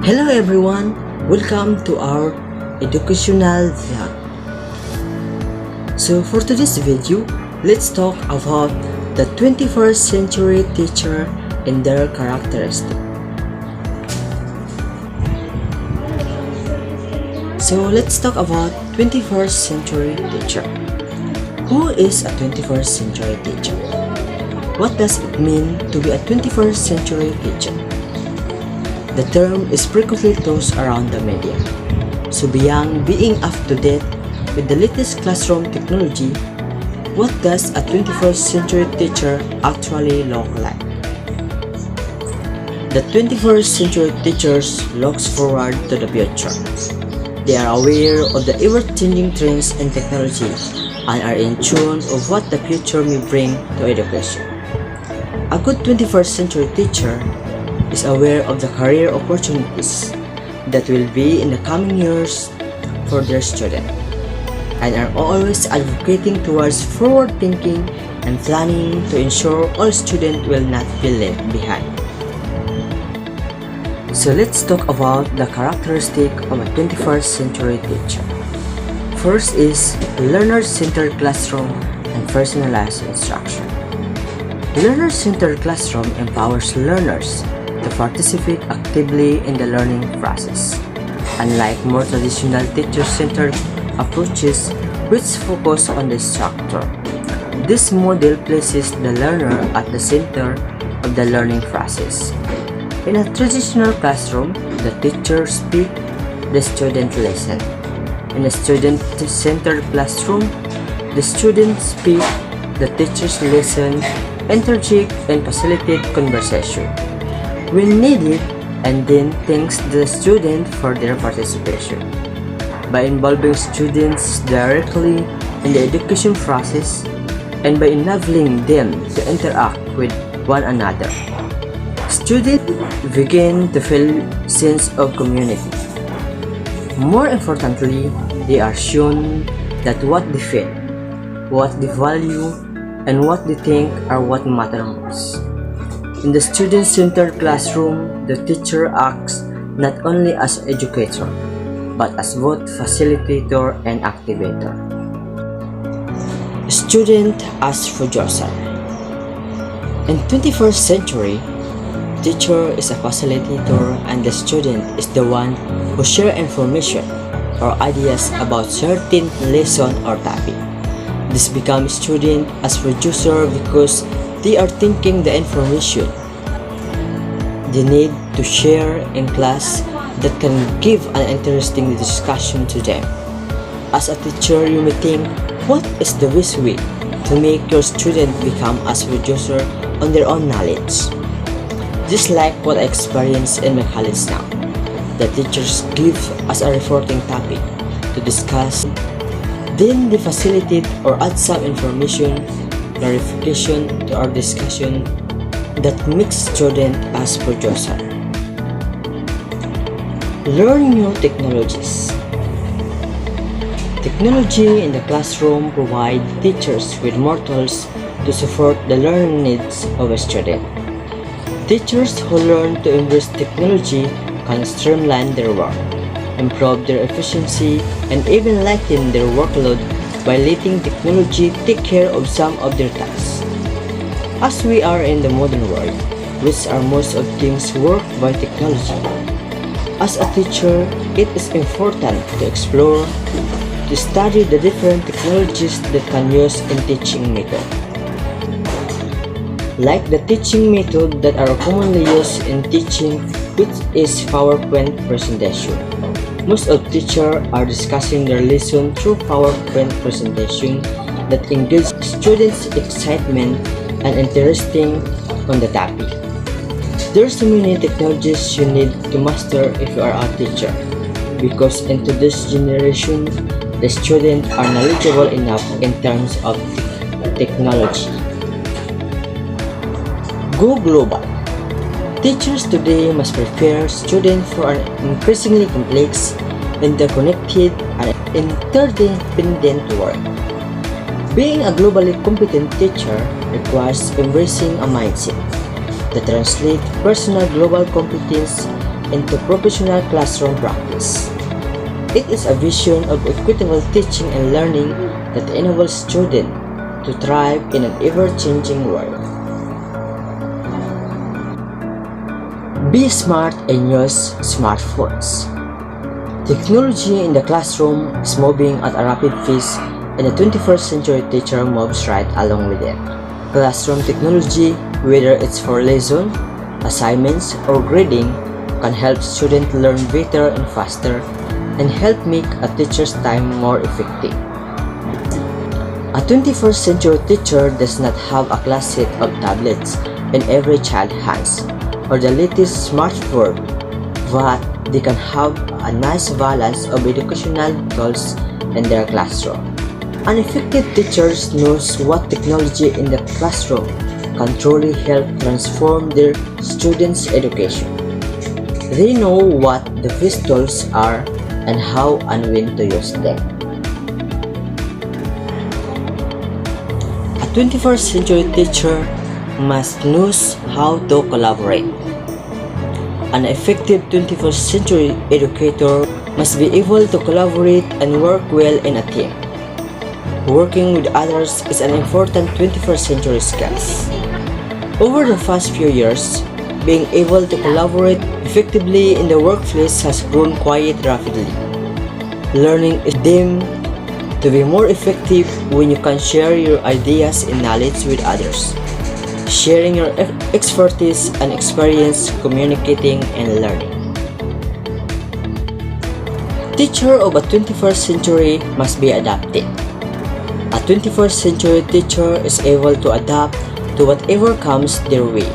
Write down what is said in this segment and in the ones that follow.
Hello everyone, welcome to our educational vlog. So for today's video, let's talk about the 21st century teacher and their characteristics. So let's talk about 21st century teacher. Who is a 21st century teacher? What does it mean to be a 21st century teacher? The term is frequently tossed around the media. So beyond being up to date with the latest classroom technology, what does a 21st century teacher actually look like? The 21st century teachers looks forward to the future. They are aware of the ever-changing trends and technology and are in tune of what the future may bring to education. A good 21st century teacher is aware of the career opportunities that will be in the coming years for their student and are always advocating towards forward thinking and planning to ensure all students will not be left behind. So let's talk about the characteristic of a 21st century teacher. First is learner-centered classroom and personalized instruction. Learner-centered classroom empowers learners to participate actively in the learning process, unlike more traditional teacher-centered approaches which focus on the instructor. This model places the learner at the center of the learning process. In a traditional classroom, the teacher speaks, the student listens. In a student-centered classroom, the students speak, the teachers listen, interject, and facilitate conversation when needed, and then thanks the student for their participation. By involving students directly in the education process and by enabling them to interact with one another, students begin to feel sense of community. More importantly, they are shown that what they feel, what they value, and what they think are what matter most. In the student-centered classroom, the teacher acts not only as educator, but as both facilitator and activator. Student as producer. In 21st century, teacher is a facilitator and the student is the one who share information or ideas about certain lesson or topic. This becomes student as producer because they are thinking the information they need to share in class that can give an interesting discussion to them. As a teacher, you may think, what is the best way to make your student become as producer on their own knowledge? Just like what I experience in my college now. The teachers give us a reporting topic to discuss, then they facilitate or add some information clarification to our discussion that makes student as producer. Learn new technologies. Technology in the classroom provide teachers with more tools to support the learning needs of a student. Teachers who learn to embrace technology can streamline their work, improve their efficiency, and even lighten their workload by letting technology take care of some of their tasks. As we are in the modern world, which are most of things work by technology, as a teacher, it is important to explore, to study the different technologies that can use in teaching method. Like the teaching method that are commonly used in teaching, which is PowerPoint presentation. Most of teachers are discussing their lesson through PowerPoint presentation that engage students' excitement and interesting on the topic. There are so many technologies you need to master if you are a teacher, because in today's generation, the students are knowledgeable enough in terms of technology. Go global. Teachers today must prepare students for an increasingly complex, interconnected, and interdependent world. Being a globally competent teacher requires embracing a mindset that translates personal global competence into professional classroom practice. It is a vision of equitable teaching and learning that enables students to thrive in an ever-changing world. Be smart and use smartphones. Technology in the classroom is moving at a rapid pace, and the 21st century teacher moves right along with it. Classroom technology, whether it's for lesson, assignments, or grading, can help students learn better and faster and help make a teacher's time more effective. A 21st century teacher does not have a class set of tablets in every child's hands or the latest smartphone, but they can have a nice balance of educational tools in their classroom. An effective teacher knows what technology in the classroom can truly help transform their students' education. They know what the best tools are and how and when to use them. A 21st century teacher must know how to collaborate. An effective 21st century educator must be able to collaborate and work well in a team. Working with others is an important 21st century skill. Over the past few years, being able to collaborate effectively in the workplace has grown quite rapidly. Learning is deemed to be more effective when you can share your ideas and knowledge with others, sharing your expertise and experience, communicating and learning. Teacher of a 21st century must be adapted. A 21st century teacher is able to adapt to whatever comes their way.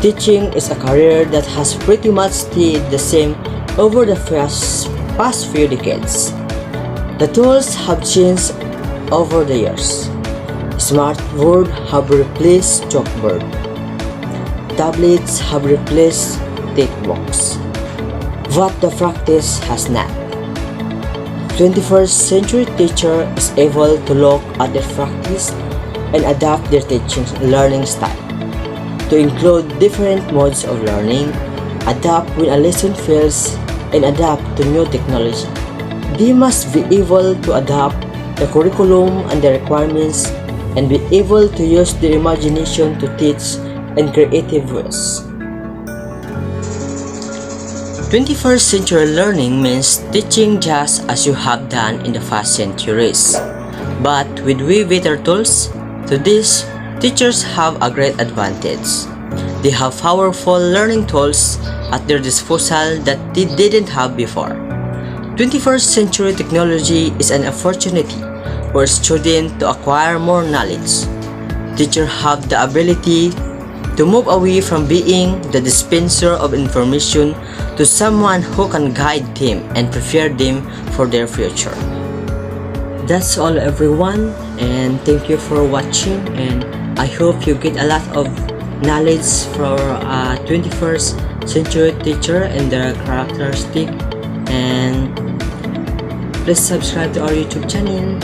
Teaching is a career that has pretty much stayed the same over the past few decades. The tools have changed over the years. Smartboards have replaced chalkboard. Tablets have replaced textbooks. But the practice has not. 21st century teacher is able to look at their practice and adapt their teaching learning style to include different modes of learning, adapt when a lesson fails, and adapt to new technology. They must be able to adapt the curriculum and the requirements and be able to use their imagination to teach in creative ways. 21st century learning means teaching just as you have done in the past centuries. But with way better tools, to this, teachers have a great advantage. They have powerful learning tools at their disposal that they didn't have before. 21st century technology is an opportunity for students to acquire more knowledge. Teachers have the ability to move away from being the dispenser of information to someone who can guide them and prepare them for their future. That's all everyone, and thank you for watching, and I hope you get a lot of knowledge for a 21st century teacher and their characteristic, and please subscribe to our YouTube channel.